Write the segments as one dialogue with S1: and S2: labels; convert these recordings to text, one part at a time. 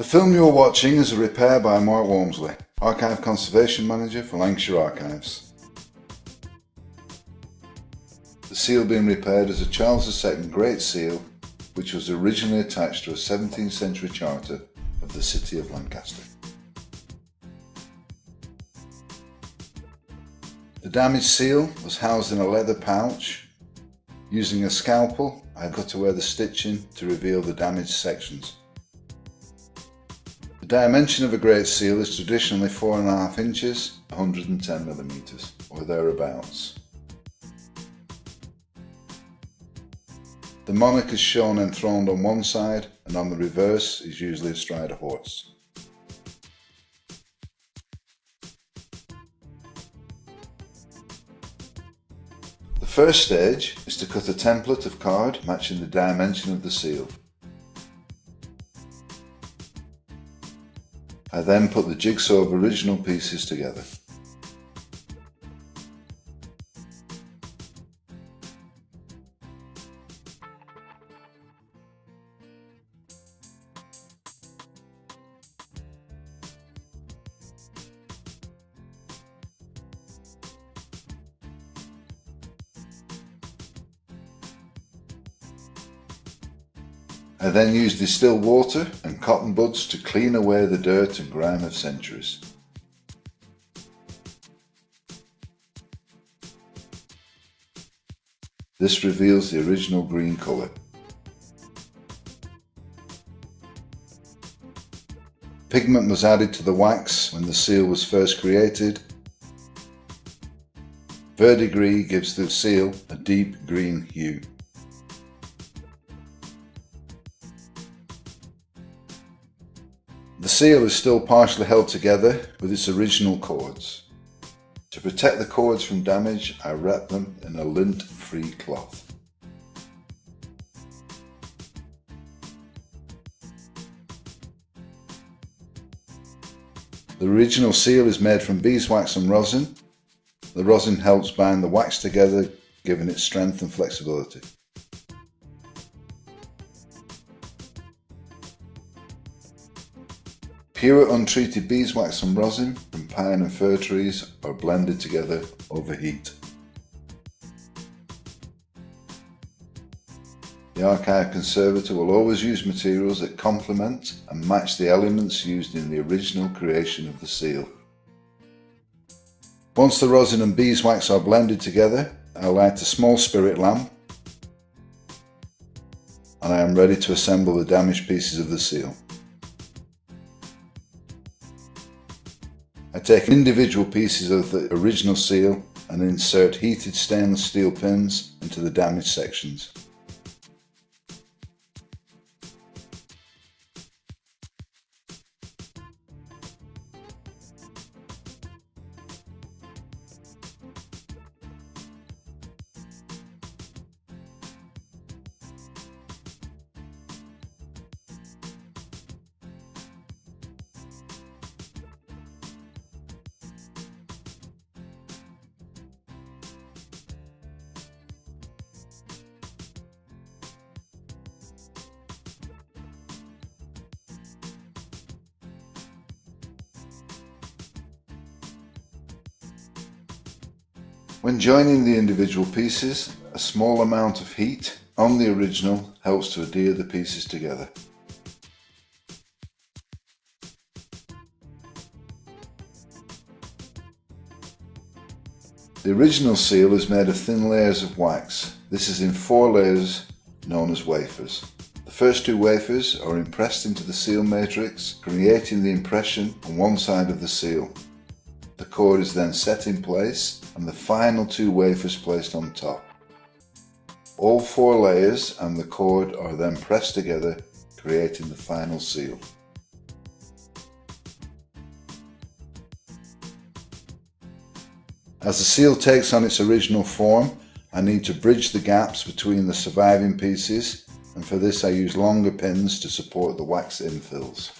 S1: film you're watching is a repair by Mark Walmsley, Archive Conservation Manager for Lancashire Archives. The seal being repaired is a Charles II Great Seal, which was originally attached to a 17th century charter of the city of Lancaster. The damaged seal was housed in a leather pouch. Using a scalpel, I cut away the stitching to reveal the damaged sections. The dimension of a great seal is traditionally 4.5 inches, 110 millimeters, or thereabouts. The monarch is shown enthroned on one side, and on the reverse is usually astride a horse. The first stage is to cut a template of card matching the dimension of the seal. I then put the jigsaw of original pieces together. I then use distilled water and cotton buds to clean away the dirt and grime of centuries. This reveals the original green colour. Pigment was added to the wax when the seal was first created. Verdigris gives the seal a deep green hue. The seal is still partially held together with its original cords. To protect the cords from damage, I wrap them in a lint-free cloth. The original seal is made from beeswax and rosin. The rosin helps bind the wax together, giving it strength and flexibility. Pure untreated beeswax and rosin from pine and fir trees are blended together over heat. The archive conservator will always use materials that complement and match the elements used in the original creation of the seal. Once the rosin and beeswax are blended together, I light a small spirit lamp and I am ready to assemble the damaged pieces of the seal. I take individual pieces of the original seal and insert heated stainless steel pins into the damaged sections. When joining the individual pieces, a small amount of heat on the original helps to adhere the pieces together. The original seal is made of thin layers of wax. This is in 4 layers known as wafers. The first 2 wafers are impressed into the seal matrix, creating the impression on one side of the seal. The cord is then set in place and the final 2 wafers placed on top. All 4 layers and the cord are then pressed together, creating the final seal. As the seal takes on its original form, I need to bridge the gaps between the surviving pieces, and for this I use longer pins to support the wax infills.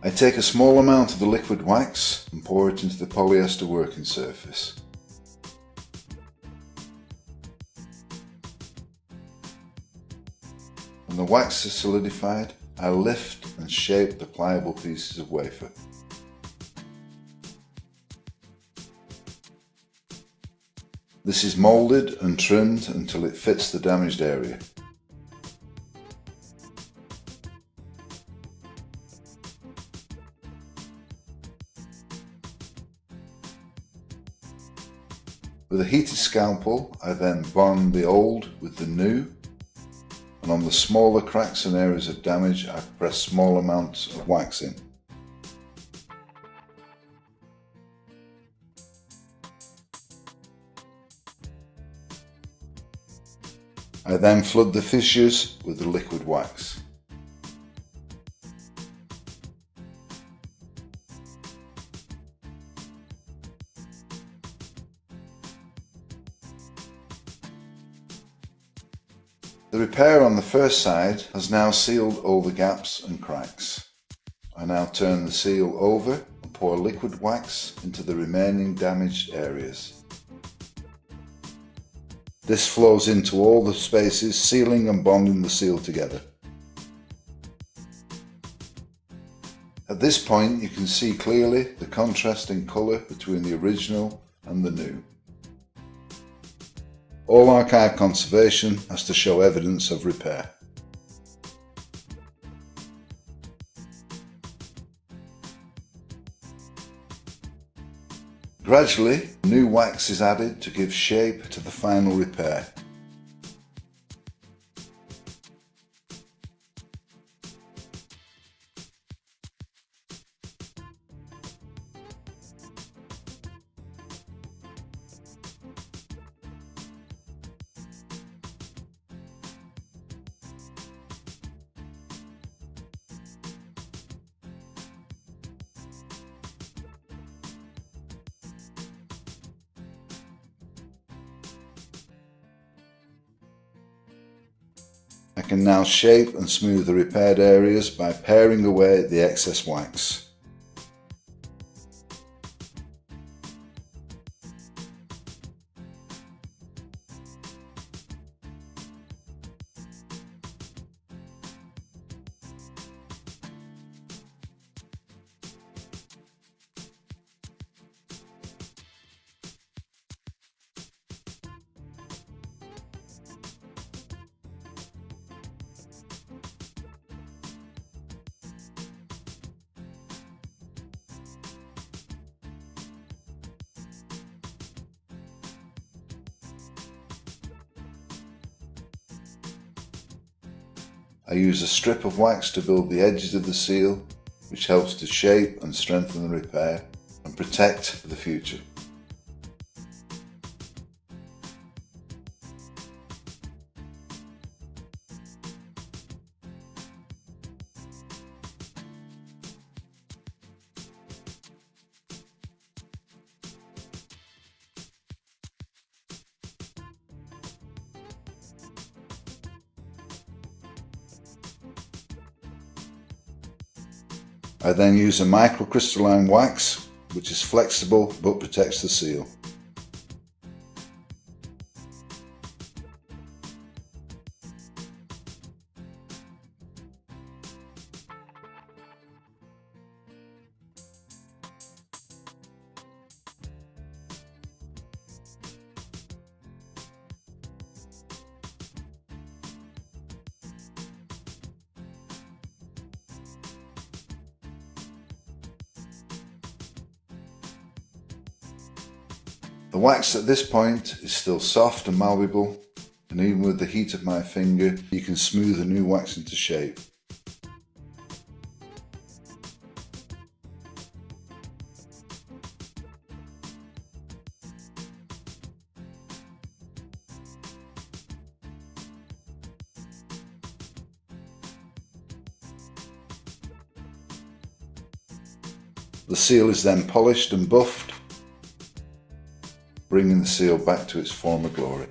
S1: I take a small amount of the liquid wax and pour it into the polyester working surface. When the wax is solidified, I lift and shape the pliable pieces of wafer. This is moulded and trimmed until it fits the damaged area. With a heated scalpel, I then bond the old with the new, and on the smaller cracks and areas of damage, I press small amounts of wax in. I then flood the fissures with the liquid wax. The repair on the first side has now sealed all the gaps and cracks. I now turn the seal over and pour liquid wax into the remaining damaged areas. This flows into all the spaces, sealing and bonding the seal together. At this point you can see clearly the contrast in colour between the original and the new. All archive conservation has to show evidence of repair. Gradually, new wax is added to give shape to the final repair. I can now shape and smooth the repaired areas by paring away the excess wax. I use a strip of wax to build the edges of the seal, which helps to shape and strengthen the repair and protect for the future. I then use a microcrystalline wax, which is flexible but protects the seal. The wax at this point is still soft and malleable, and even with the heat of my finger you can smooth the new wax into shape. The seal is then polished and buffed, bringing the seal back to its former glory.